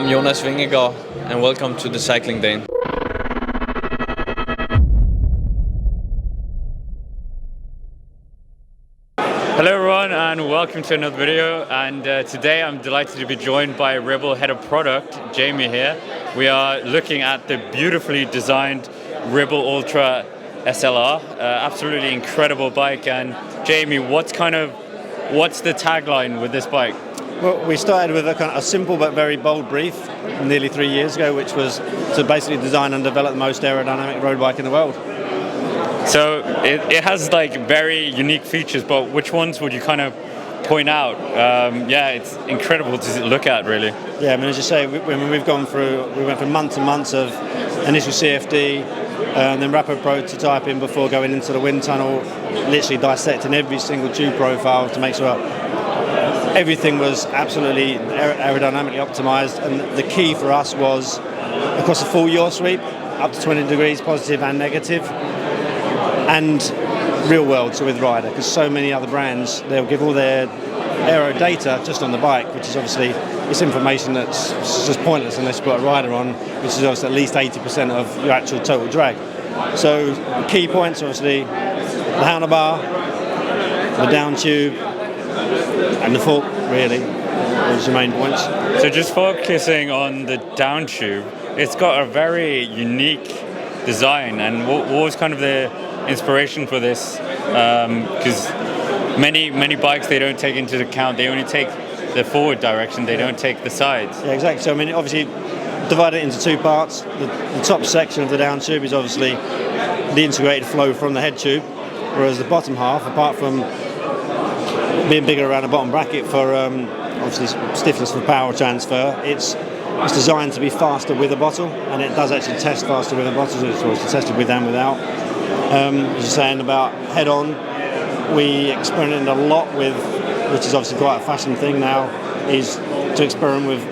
I'm Jonas Vingegaard and welcome to the Cycling Dane. Hello everyone and welcome to another video, and today I'm delighted to be joined by Ribble Head of Product, Jamie here. We are looking at the beautifully designed Ribble Ultra SLR, absolutely incredible bike. And Jamie, what's the tagline with this bike? Well, we started with a simple but very bold brief nearly 3 years ago, which was to basically design and develop the most aerodynamic road bike in the world. So it has like very unique features, but which ones would you kind of point out? It's incredible to look at, really. Yeah, I mean, as you say, we went through months and months of initial CFD, and then rapid prototyping before going into the wind tunnel, literally dissecting every single tube profile to make sure everything was absolutely aerodynamically optimized. And the key for us was across the full yaw sweep, up to 20 degrees, positive and negative, and real world, so with rider, because so many other brands, they'll give all their aero data just on the bike, which is obviously, it's information that's just pointless unless you've got a rider on, which is obviously at least 80% of your actual total drag. So the key points, obviously, the handlebar, the Downtube, and the fork, really, those are the main points. So just focusing on the Downtube, it's got a very unique design, and what was kind of the inspiration for this? Because many bikes, they don't take into account, they only take the forward direction, they don't take the sides. Yeah, exactly. So I mean, obviously divide it into two parts. The top section of the Downtube is obviously the integrated flow from the head tube, whereas the bottom half, apart from being bigger around the bottom bracket for obviously stiffness for power transfer, it's designed to be faster with a bottle, and it does actually test faster with a bottle, so it's also tested with and without. As you're saying about head-on, we experimented a lot with, which is obviously quite a fashion thing now, is to experiment with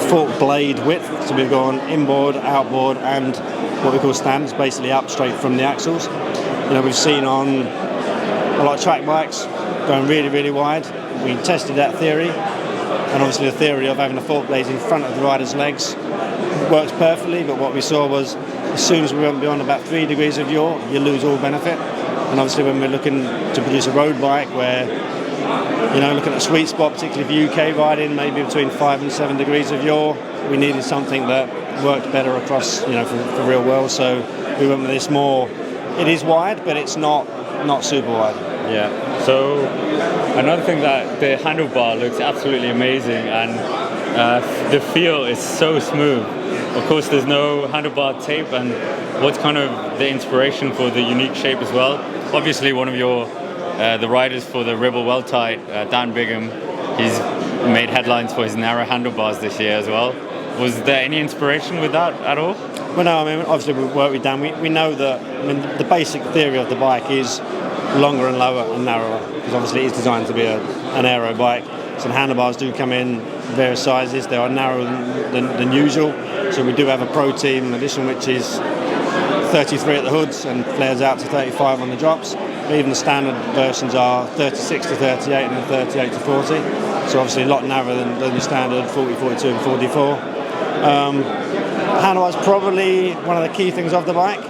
fork blade width. So we've gone inboard, outboard, and what we call stands, basically up straight from the axles. You know, we've seen on a lot of track bikes going really, really wide. We tested that theory, and obviously the theory of having the fork blades in front of the rider's legs works perfectly, but what we saw was as soon as we went beyond about 3 degrees of yaw, you lose all benefit. And obviously when we're looking to produce a road bike where, you know, looking at a sweet spot, particularly for UK riding, maybe between 5 and 7 degrees of yaw, we needed something that worked better across, you know, for real world. So we went with this more, it is wide, but it's not super wide. Yeah. So another thing, that the handlebar looks absolutely amazing, and the feel is so smooth. Of course, there's no handlebar tape, and what's kind of the inspiration for the unique shape as well? Obviously, one of your the riders for the Ribble Weltite, Dan Bigham, he's made headlines for his narrow handlebars this year as well. Was there any inspiration with that at all? Well, no, I mean, obviously we work with Dan. We know that, I mean, the basic theory of the bike is longer and lower and narrower, because obviously it is designed to be an aero bike. So the handlebars do come in various sizes. They are narrower than usual. So we do have a Pro Team edition, which is 33 at the hoods and flares out to 35 on the drops. But even the standard versions are 36 to 38 and 38 to 40. So obviously a lot narrower than the standard 40, 42 and 44. Handlebars probably one of the key things of the bike.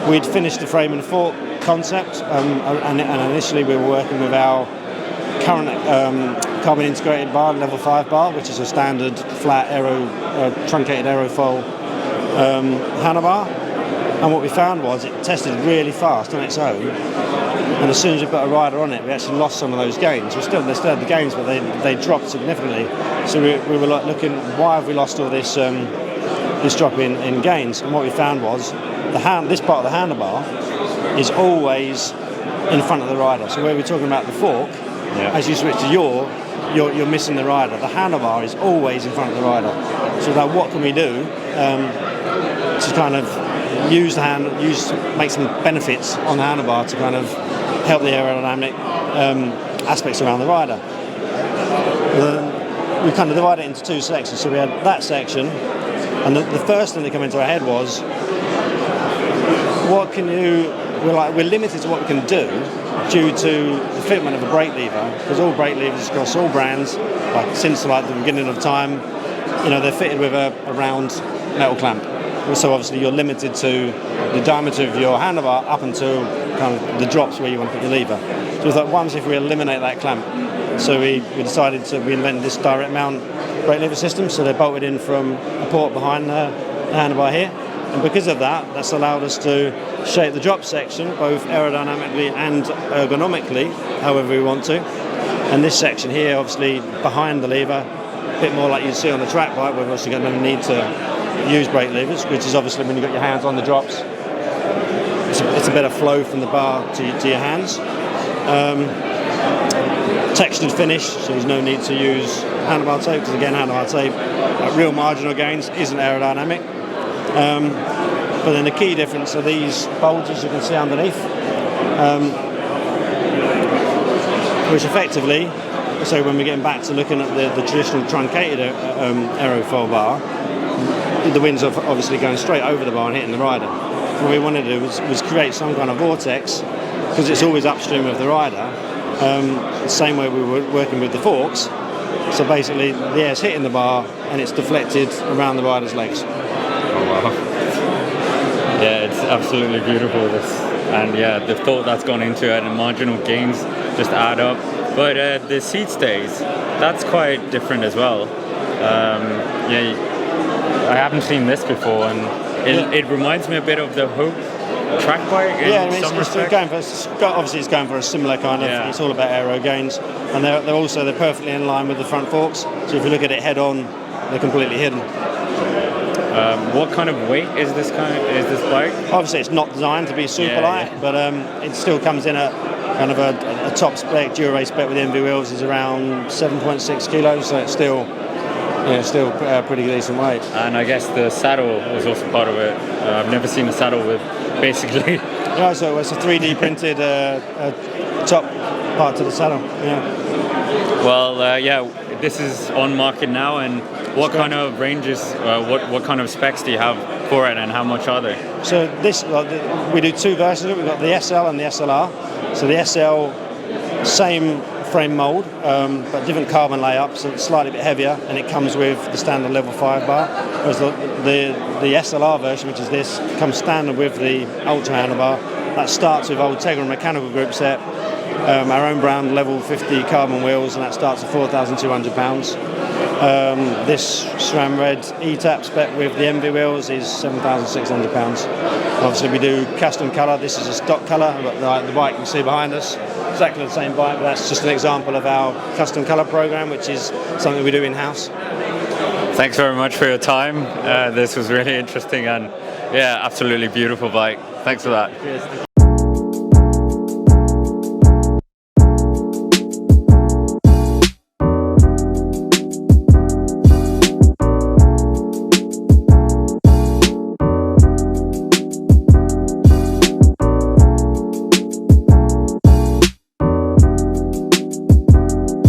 We'd finished the frame and fork concept, and initially we were working with our current carbon integrated bar, level 5 bar, which is a standard flat truncated aerofoil handlebar. And what we found was it tested really fast on its own, and as soon as we put a rider on it, we actually lost some of those gains. They still had the gains, but they dropped significantly. So we were like looking, why have we lost all this drop in gains? And what we found was this part of the handlebar is always in front of the rider. So where we're talking about the fork, as you switch to yaw, you're missing the rider. The handlebar is always in front of the rider. So now what can we do to kind of make some benefits on the handlebar to kind of help the aerodynamic aspects around the rider? We kind of divided it into two sections. So we had that section, and the first thing that came into our head was, we're limited to what we can do due to the fitment of a brake lever, because all brake levers across all brands, like since like the beginning of time, they're fitted with a round metal clamp. So obviously you're limited to the diameter of your handlebar up until kind of the drops where you want to put your lever. So we thought, once if we eliminate that clamp, so we decided we invented this direct mount brake lever system. So they're bolted in from a port behind the handlebar here, and because of that, that's allowed us to shape the drop section both aerodynamically and ergonomically, however we want to. And this section here, obviously behind the lever, a bit more like you see on the track bike, where we've also got no need to use brake levers, which is obviously when you've got your hands on the drops, it's a better flow from the bar to your hands. Textured finish, so there's no need to use handlebar tape, because again, handlebar tape at real marginal gains isn't aerodynamic. But then the key difference are these bulges you can see underneath, which effectively, so when we're getting back to looking at the traditional truncated aerofoil bar, the wind's obviously going straight over the bar and hitting the rider. What we wanted to do was create some kind of vortex, because it's always upstream of the rider, the same way we were working with the forks. So basically the air's hitting the bar and it's deflected around the rider's legs. Oh wow. Yeah, it's absolutely beautiful, this. And yeah, the thought that's gone into it, and marginal gains just add up. But the seat stays, that's quite different as well. I haven't seen this before, and it reminds me a bit of the Hope track bike. Obviously it's going for a similar kind of. Yeah. It's all about aero gains, and they're perfectly in line with the front forks. So if you look at it head on, they're completely hidden. What kind of weight is this bike? Obviously, it's not designed to be super light, but it still comes in at kind of a top spec, Dura spec with MV wheels is around 7.6 kilos, so it's still pretty decent weight. And I guess the saddle was also part of it. I've never seen a saddle with basically. Yeah, so it's a 3D printed top part to the saddle. Yeah. Well, this is on market now, and what kind of ranges, what kind of specs do you have for it, and how much are they? So we do two versions of it. We've got the SL and the SLR. So the SL, same frame mould, but different carbon layup, so it's slightly bit heavier, and it comes with the standard level 5 bar. Whereas the SLR version, which is this, comes standard with the Ultra handlebar. That starts with old Tegra mechanical group set, our own brand level 50 carbon wheels, and that starts at £4,200. This SRAM Red E-Tap spec with the MV wheels is £7,600. Obviously we do custom colour. This is a stock colour, the bike you see behind us, exactly the same bike, but that's just an example of our custom colour program, which is something we do in-house. Thanks very much for your time. This was really interesting, and yeah, absolutely beautiful bike. Thanks for that. Cheers.